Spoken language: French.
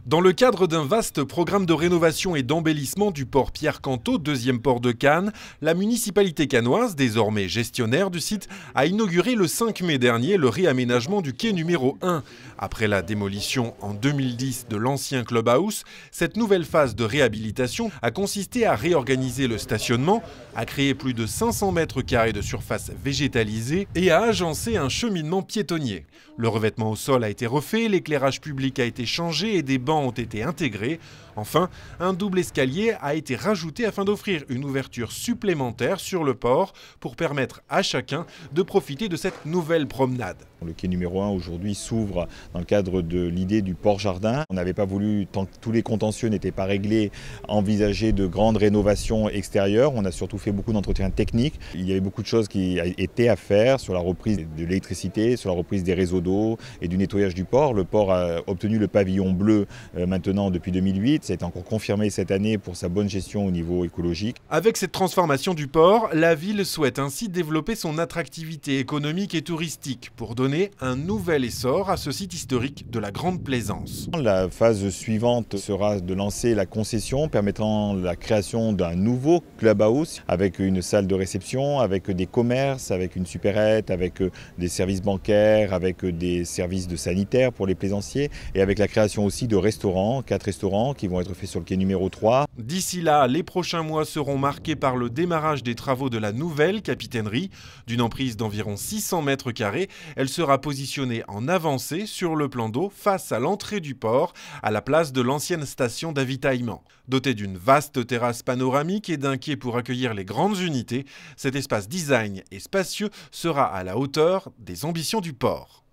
Dans le cadre d'un vaste programme de rénovation et d'embellissement du port Pierre-Cantot, deuxième port de Cannes, la municipalité cannoise, désormais gestionnaire du site, a inauguré le 5 mai dernier le réaménagement du quai numéro 1. Après la démolition en 2010 de l'ancien clubhouse, cette nouvelle phase de réhabilitation a consisté à réorganiser le stationnement, à créer plus de 500 mètres carrés de surface végétalisée et à agencer un cheminement piétonnier. Le revêtement au sol a été refait, l'éclairage public a été changé et des bancs ont été intégrés. Enfin, un double escalier a été rajouté afin d'offrir une ouverture supplémentaire sur le port pour permettre à chacun de profiter de cette nouvelle promenade. Le quai numéro 1 aujourd'hui s'ouvre dans le cadre de l'idée du port-jardin. On n'avait pas voulu, tant que tous les contentieux n'étaient pas réglés, envisager de grandes rénovations extérieures. On a surtout fait beaucoup d'entretiens techniques. Il y avait beaucoup de choses qui étaient à faire sur la reprise de l'électricité, sur la reprise des réseaux d'eau et du nettoyage du port. Le port a obtenu le pavillon bleu maintenant depuis 2008. Ça a été encore confirmé cette année pour sa bonne gestion au niveau écologique. Avec cette transformation du port, la ville souhaite ainsi développer son attractivité économique et touristique pour donner un nouvel essor à ce site historique de la Grande Plaisance. La phase suivante sera de lancer la concession permettant la création d'un nouveau clubhouse avec une salle de réception, avec des commerces, avec une supérette, avec des services bancaires, avec des services de sanitaires pour les plaisanciers et avec la création aussi de restaurants, 4 restaurants qui vont être faits sur le quai numéro 3. D'ici là, les prochains mois seront marqués par le démarrage des travaux de la nouvelle capitainerie. D'une emprise d'environ 600 mètres carrés, elle sera positionnée en avancée sur le plan d'eau face à l'entrée du port, à la place de l'ancienne station d'avitaillement. Dotée d'une vaste terrasse panoramique et d'un quai pour accueillir les grandes unités, cet espace design et spacieux sera à la hauteur des ambitions du port.